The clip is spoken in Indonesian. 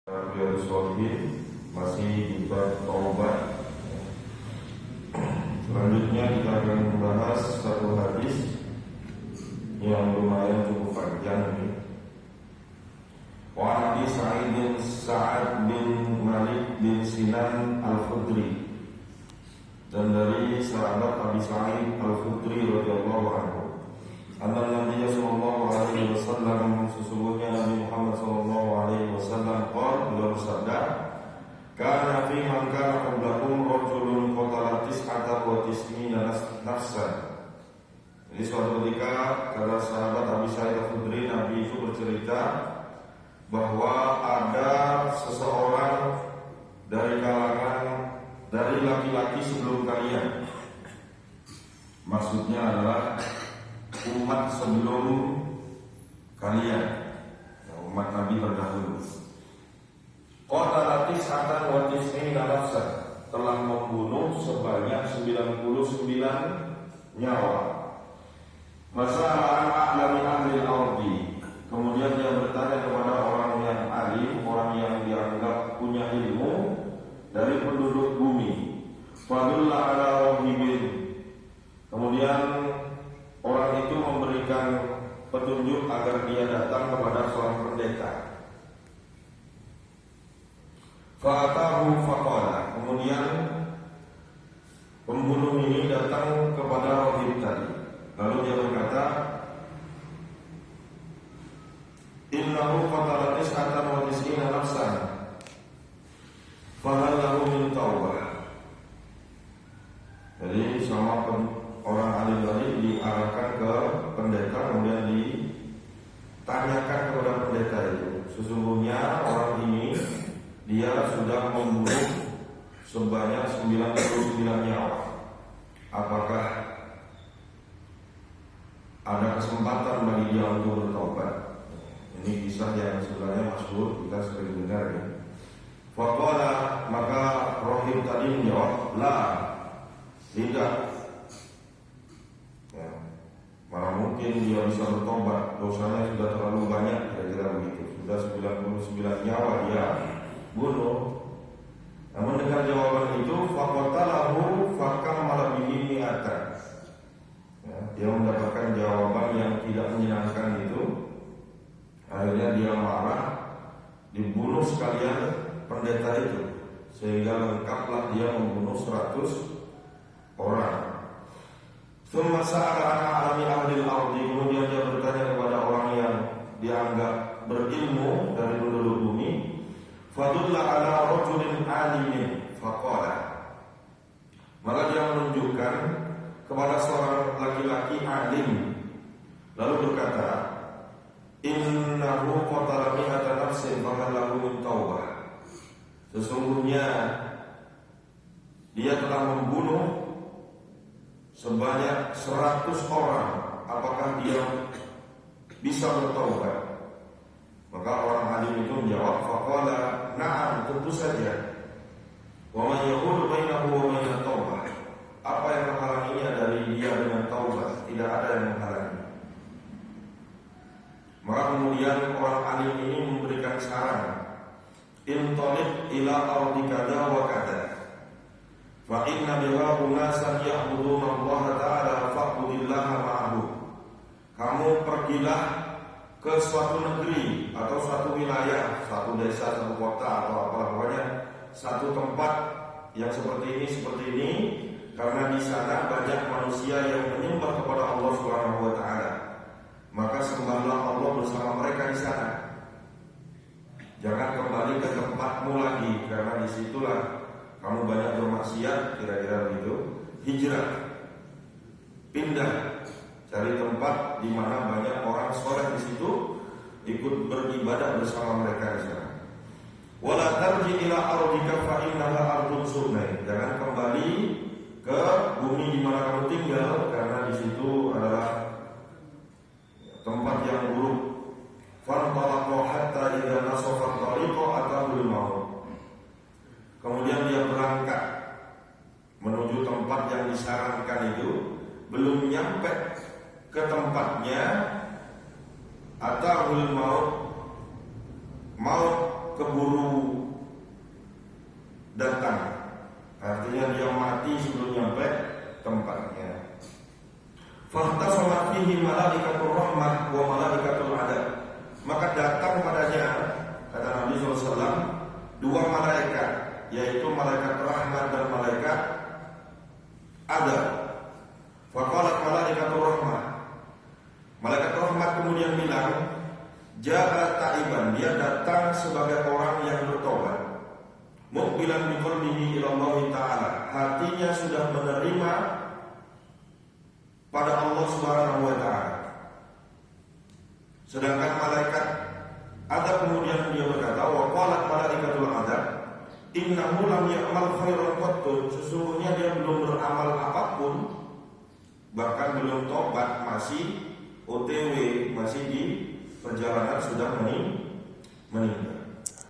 Riyadhus Shalihin masih di bab taubat. Selanjutnya kita akan membahas satu hadis yang lumayan cukup panjang ini. Wa Abi Sa'id bin Sa'ad bin Malik bin Sinan Al-Khudri, dan dari sahabat Abi Sa'id Al-Khudri radhiyallahu anhu, anna Nabi sallallahu alaihi wasallam, sesungguhnya Nabi Muhammad sallallahu alaihi wasallam beliau bersabda, kana fi man kana qablakum rajulun qatala tis'ata wa tis'ina nafsan. Jadi suatu ketika kata sahabat Abi Sa'id Al-Khudri, Nabi itu bercerita bahwa ada seseorang dari kalangan dari laki-laki sebelum kalian. Maksudnya adalah umat sebelum kalian, umat Nabi terdahulu. Qatala tis'atan wa tis'ina nafsan, telah membunuh sebanyak 99 nyawa. Masalah a'lami ahli al-ardi, kemudian dia bertanya kepada orang yang alim, orang yang dianggap punya ilmu dari penduduk bumi. Fadulla ala rahibin, kemudian orang itu memberikan petunjuk agar dia datang kepada seorang pendeta. Fa'atahu faqala, kemudian pembunuh ini datang kepada rahib tadi. Lalu dia berkata, innahu qatala tis'atan wa tis'ina nafsan, fahal lahu min taubah. Jadi sama orang alim tadi diarahkan ke pendeta, kemudian ditanyakan kepada pendeta itu, sesungguhnya orang ini dia sudah membunuh sebanyak 99 nyawa. Apakah ada kesempatan bagi dia untuk bertobat? Ini kisah yang sebenarnya masyhur, kita sering dengar ya. Faqala, maka rahib tadi menjawab, la, tidak. Ya, mana mungkin dia bisa bertobat, dosanya sudah terlalu banyak, kira-kira begitu. Sudah 99 nyawa dia bunuh. Namun dengan jawaban itu, faqatalahu fakamala bihi mi'atan. Ya, dia mendapatkan jawaban yang tidak menyenangkan itu. Akhirnya dia marah, dibunuh sekalian pendeta itu, sehingga lengkaplah dia membunuh 100 orang. Tsumma sa'ala an alami ahli al-ardi, kemudian dia bertanya kepada orang yang dianggap berilmu dari penduduk bumi. Fadulla ala rajulin alimin faqala, maka dia menunjukkan kepada seorang laki-laki alim, lalu berkata, innahu qatala mi'ata nafsin fahal lahu min taubah. Sesungguhnya dia telah membunuh sebanyak 100 orang, apakah dia bisa bertaubat? Maka orang alim itu menjawab, faqala na'am, tentu saja. Wa man yaqulu bainahu wa bainat taubah, apa yang menghalanginya dari dia dengan taubat? Tidak ada yang menghalangi. Maka kemudian orang alim ini memberikan saran, intolib ila ardi kada wa kada, fa inna biha unasan ya'buduna Allah ta'ala fa'budillaha ma'ahu. Kamu pergilah ke suatu negeri atau suatu wilayah, satu desa, satu kota atau apa, pokoknya satu tempat yang seperti ini, karena di sana banyak manusia yang menyembah kepada Allah Subhanahu wa taala. Maka sembahlah Allah bersama mereka di sana. Jangan kembali ke tempatmu lagi, karena disitulah kamu banyak bermaksiat, kira-kira begitu. Hijrah, pindah, cari tempat di mana banyak orang soleh di situ, ikut beribadah bersama mereka di sana. Wala tarji ila ardika fa innaha ardun sunnah. Jangan kembali ke bumi di mana kamu tinggal, karena di situ adalah tempat yang buruk. Fantalaqo hatta idza nasafa tariqa atahul maut. Kemudian dia berangkat menuju tempat yang disarankan itu. Belum nyampe ke tempatnya, atahul maut, maut keburu datang. Artinya dia mati sebelum nyampe tempatnya. Fahtasamat fihi malaikatur rahmah wa malaikatul adab. Maka datang padanya, kata Nabi SAW, dua malaikat, yaitu malaikat rahmat dan malaikat adab. Faqalat malaikatur rahmah. Malaikat rahmat kemudian bilang, ja'a ta'iban, dia datang sebagai orang yang bertobat. Muqbilan biqalbihi ila Allah Ta'ala, hatinya sudah menerima pada Allah Subhanahu wa Ta'ala. Sedangkan malaikat adab kemudian dia berkata, wa qalat malaikatul adab, innahu lam ya'mal khairan qattu, sesungguhnya dia belum beramal apapun, bahkan belum tobat, masih OTW, masih di perjalanan sudah meninggal.